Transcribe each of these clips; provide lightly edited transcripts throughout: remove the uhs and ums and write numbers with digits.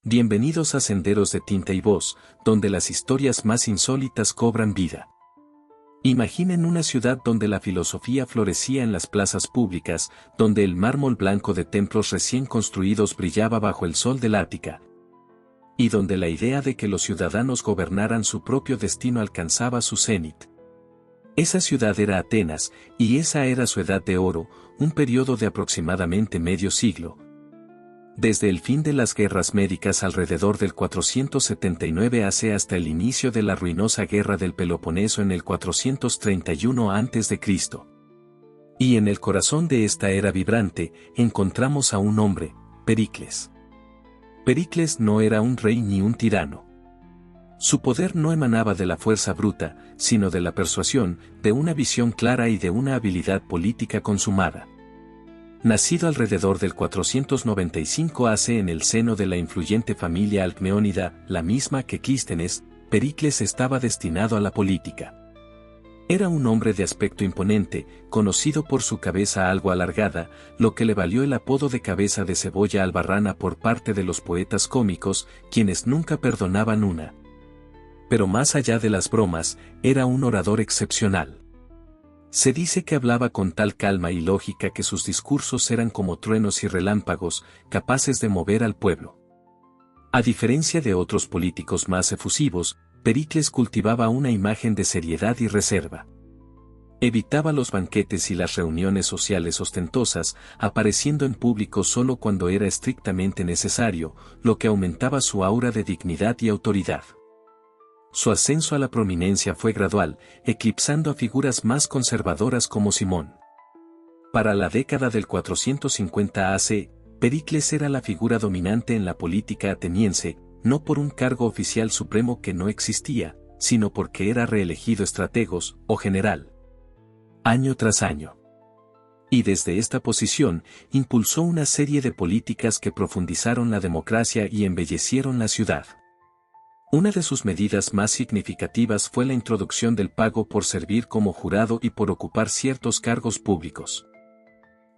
Bienvenidos a Senderos de Tinta y Voz, donde las historias más insólitas cobran vida. Imaginen una ciudad donde la filosofía florecía en las plazas públicas, donde el mármol blanco de templos recién construidos brillaba bajo el sol del Ática, y donde la idea de que los ciudadanos gobernaran su propio destino alcanzaba su cenit. Esa ciudad era Atenas, y esa era su edad de oro, un periodo de aproximadamente medio siglo. Desde el fin de las guerras médicas alrededor del 479 AC hasta el inicio de la ruinosa guerra del Peloponeso en el 431 a.C. Y en el corazón de esta era vibrante, encontramos a un hombre, Pericles. Pericles no era un rey ni un tirano. Su poder no emanaba de la fuerza bruta, sino de la persuasión, de una visión clara y de una habilidad política consumada. Nacido alrededor del 495 AC en el seno de la influyente familia Alcmeónida, la misma que Clístenes, Pericles estaba destinado a la política. Era un hombre de aspecto imponente, conocido por su cabeza algo alargada, lo que le valió el apodo de cabeza de cebolla albarrana por parte de los poetas cómicos, quienes nunca perdonaban una. Pero más allá de las bromas, era un orador excepcional. Se dice que hablaba con tal calma y lógica que sus discursos eran como truenos y relámpagos, capaces de mover al pueblo. A diferencia de otros políticos más efusivos, Pericles cultivaba una imagen de seriedad y reserva. Evitaba los banquetes y las reuniones sociales ostentosas, apareciendo en público solo cuando era estrictamente necesario, lo que aumentaba su aura de dignidad y autoridad. Su ascenso a la prominencia fue gradual, eclipsando a figuras más conservadoras como Simón. Para la década del 450 AC, Pericles era la figura dominante en la política ateniense, no por un cargo oficial supremo que no existía, sino porque era reelegido estrategos, o general, año tras año. Y desde esta posición, impulsó una serie de políticas que profundizaron la democracia y embellecieron la ciudad. Una de sus medidas más significativas fue la introducción del pago por servir como jurado y por ocupar ciertos cargos públicos.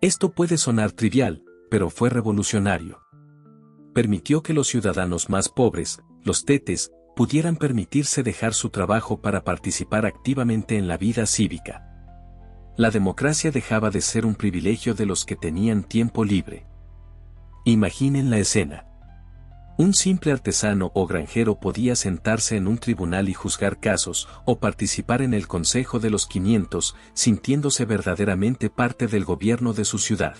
Esto puede sonar trivial, pero fue revolucionario. Permitió que los ciudadanos más pobres, los tetes, pudieran permitirse dejar su trabajo para participar activamente en la vida cívica. La democracia dejaba de ser un privilegio de los que tenían tiempo libre. Imaginen la escena. Un simple artesano o granjero podía sentarse en un tribunal y juzgar casos, o participar en el Consejo de los 500, sintiéndose verdaderamente parte del gobierno de su ciudad.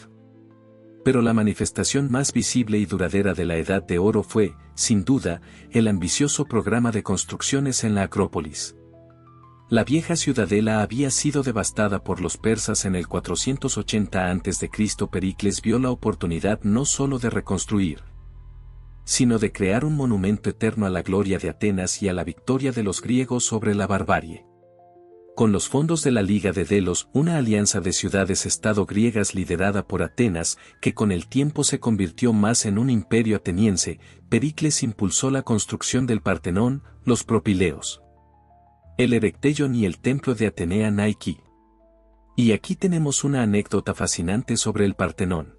Pero la manifestación más visible y duradera de la Edad de Oro fue, sin duda, el ambicioso programa de construcciones en la Acrópolis. La vieja ciudadela había sido devastada por los persas en el 480 a.C. Pericles vio la oportunidad no solo de reconstruir, sino de crear un monumento eterno a la gloria de Atenas y a la victoria de los griegos sobre la barbarie. Con los fondos de la Liga de Delos, una alianza de ciudades-estado griegas liderada por Atenas, que con el tiempo se convirtió más en un imperio ateniense, Pericles impulsó la construcción del Partenón, los Propileos, el Erecteion y el templo de Atenea Nike. Y aquí tenemos una anécdota fascinante sobre el Partenón.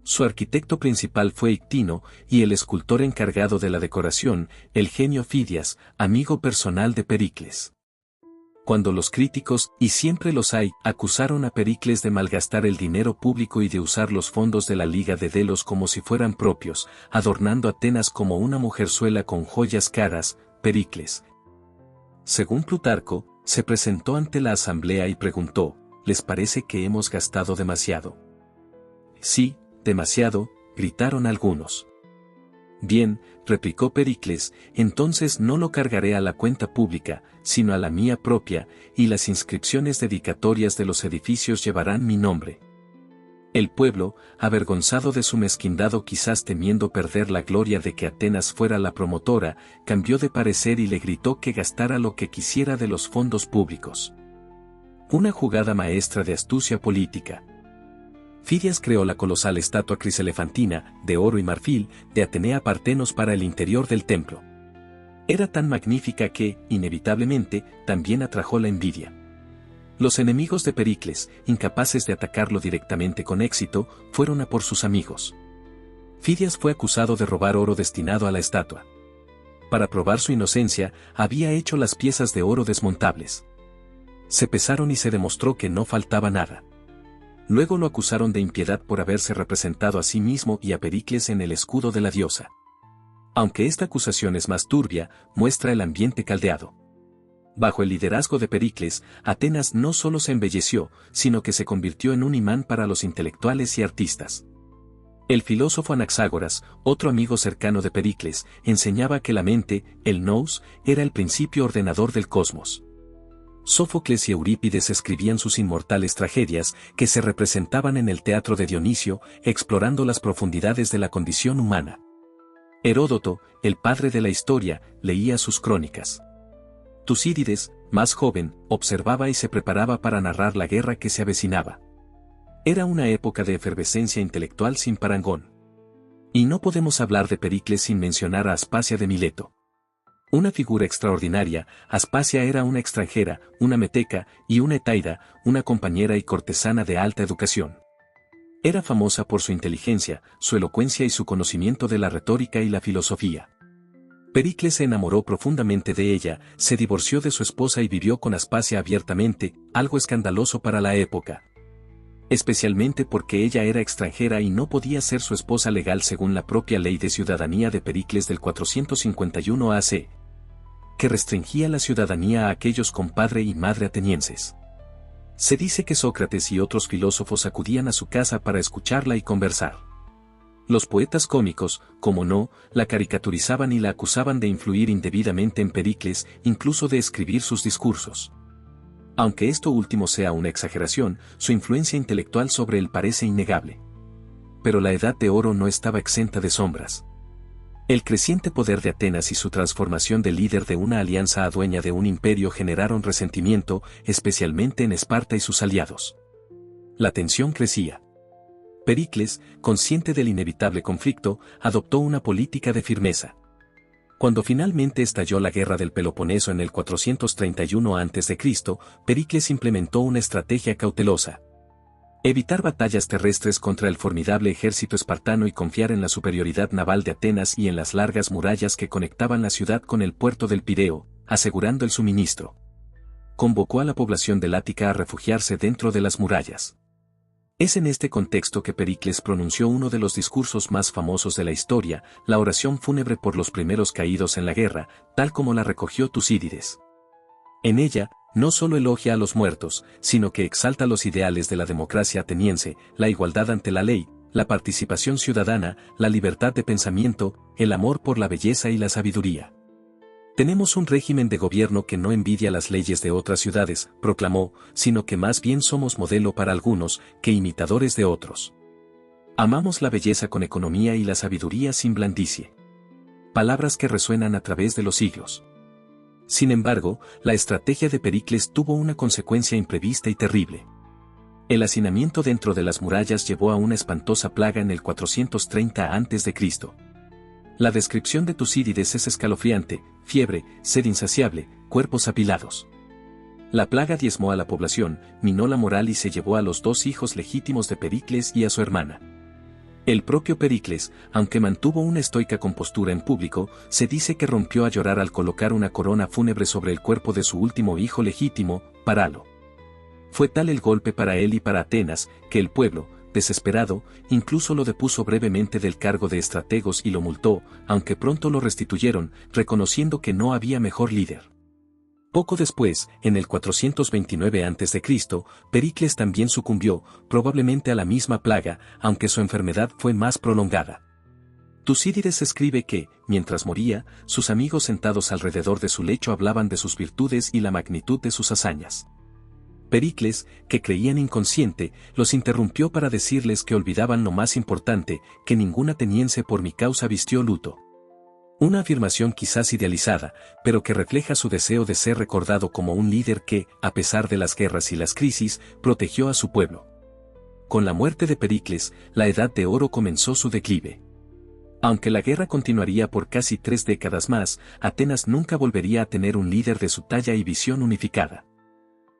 Su arquitecto principal fue Ictino, y el escultor encargado de la decoración, el genio Fidias, amigo personal de Pericles. Cuando los críticos, y siempre los hay, acusaron a Pericles de malgastar el dinero público y de usar los fondos de la Liga de Delos como si fueran propios, adornando Atenas como una mujerzuela con joyas caras, Pericles, según Plutarco, se presentó ante la asamblea y preguntó, ¿les parece que hemos gastado demasiado? Sí, demasiado, gritaron algunos. Bien, replicó Pericles, entonces no lo cargaré a la cuenta pública, sino a la mía propia, y las inscripciones dedicatorias de los edificios llevarán mi nombre. El pueblo, avergonzado de su mezquindad o quizás temiendo perder la gloria de que Atenas fuera la promotora, cambió de parecer y le gritó que gastara lo que quisiera de los fondos públicos. Una jugada maestra de astucia política. Fidias creó la colosal estatua criselefantina, de oro y marfil, de Atenea Partenos para el interior del templo. Era tan magnífica que, inevitablemente, también atrajo la envidia. Los enemigos de Pericles, incapaces de atacarlo directamente con éxito, fueron a por sus amigos. Fidias fue acusado de robar oro destinado a la estatua. Para probar su inocencia, había hecho las piezas de oro desmontables. Se pesaron y se demostró que no faltaba nada. Luego lo acusaron de impiedad por haberse representado a sí mismo y a Pericles en el escudo de la diosa. Aunque esta acusación es más turbia, muestra el ambiente caldeado. Bajo el liderazgo de Pericles, Atenas no solo se embelleció, sino que se convirtió en un imán para los intelectuales y artistas. El filósofo Anaxágoras, otro amigo cercano de Pericles, enseñaba que la mente, el nous, era el principio ordenador del cosmos. Sófocles y Eurípides escribían sus inmortales tragedias, que se representaban en el teatro de Dionisio, explorando las profundidades de la condición humana. Heródoto, el padre de la historia, leía sus crónicas. Tucídides, más joven, observaba y se preparaba para narrar la guerra que se avecinaba. Era una época de efervescencia intelectual sin parangón. Y no podemos hablar de Pericles sin mencionar a Aspasia de Mileto. Una figura extraordinaria, Aspasia era una extranjera, una meteca y una etaira, una compañera y cortesana de alta educación. Era famosa por su inteligencia, su elocuencia y su conocimiento de la retórica y la filosofía. Pericles se enamoró profundamente de ella, se divorció de su esposa y vivió con Aspasia abiertamente, algo escandaloso para la época. Especialmente porque ella era extranjera y no podía ser su esposa legal según la propia ley de ciudadanía de Pericles del 451 AC, que restringía la ciudadanía a aquellos con padre y madre atenienses. Se dice que Sócrates y otros filósofos acudían a su casa para escucharla y conversar. Los poetas cómicos, como no, la caricaturizaban y la acusaban de influir indebidamente en Pericles, incluso de escribir sus discursos. Aunque esto último sea una exageración, su influencia intelectual sobre él parece innegable. Pero la Edad de Oro no estaba exenta de sombras. El creciente poder de Atenas y su transformación de líder de una alianza a dueña de un imperio generaron resentimiento, especialmente en Esparta y sus aliados. La tensión crecía. Pericles, consciente del inevitable conflicto, adoptó una política de firmeza. Cuando finalmente estalló la guerra del Peloponeso en el 431 a.C., Pericles implementó una estrategia cautelosa. Evitar batallas terrestres contra el formidable ejército espartano y confiar en la superioridad naval de Atenas y en las largas murallas que conectaban la ciudad con el puerto del Pireo, asegurando el suministro. Convocó a la población del Ática a refugiarse dentro de las murallas. Es en este contexto que Pericles pronunció uno de los discursos más famosos de la historia, la oración fúnebre por los primeros caídos en la guerra, tal como la recogió Tucídides. En ella, no solo elogia a los muertos, sino que exalta los ideales de la democracia ateniense, la igualdad ante la ley, la participación ciudadana, la libertad de pensamiento, el amor por la belleza y la sabiduría. Tenemos un régimen de gobierno que no envidia las leyes de otras ciudades, proclamó, sino que más bien somos modelo para algunos, que imitadores de otros. Amamos la belleza con economía y la sabiduría sin blandicie. Palabras que resuenan a través de los siglos. Sin embargo, la estrategia de Pericles tuvo una consecuencia imprevista y terrible. El hacinamiento dentro de las murallas llevó a una espantosa plaga en el 430 a.C. La descripción de Tucídides es escalofriante: fiebre, sed insaciable, cuerpos apilados. La plaga diezmó a la población, minó la moral y se llevó a los dos hijos legítimos de Pericles y a su hermana. El propio Pericles, aunque mantuvo una estoica compostura en público, se dice que rompió a llorar al colocar una corona fúnebre sobre el cuerpo de su último hijo legítimo, Paralo. Fue tal el golpe para él y para Atenas, que el pueblo, desesperado, incluso lo depuso brevemente del cargo de estrategos y lo multó, aunque pronto lo restituyeron, reconociendo que no había mejor líder. Poco después, en el 429 a.C., Pericles también sucumbió, probablemente a la misma plaga, aunque su enfermedad fue más prolongada. Tucídides escribe que, mientras moría, sus amigos sentados alrededor de su lecho hablaban de sus virtudes y la magnitud de sus hazañas. Pericles, que creían inconsciente, los interrumpió para decirles que olvidaban lo más importante, que ningún ateniense por mi causa vistió luto. Una afirmación quizás idealizada, pero que refleja su deseo de ser recordado como un líder que, a pesar de las guerras y las crisis, protegió a su pueblo. Con la muerte de Pericles, la Edad de Oro comenzó su declive. Aunque la guerra continuaría por casi 3 décadas más, Atenas nunca volvería a tener un líder de su talla y visión unificada.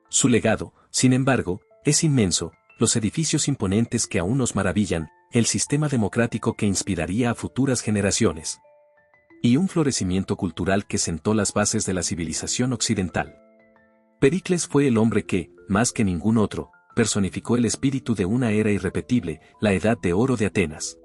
Su legado, sin embargo, es inmenso. Los edificios imponentes que aún nos maravillan, el sistema democrático que inspiraría a futuras generaciones. Y un florecimiento cultural que sentó las bases de la civilización occidental. Pericles fue el hombre que, más que ningún otro, personificó el espíritu de una era irrepetible, la Edad de Oro de Atenas.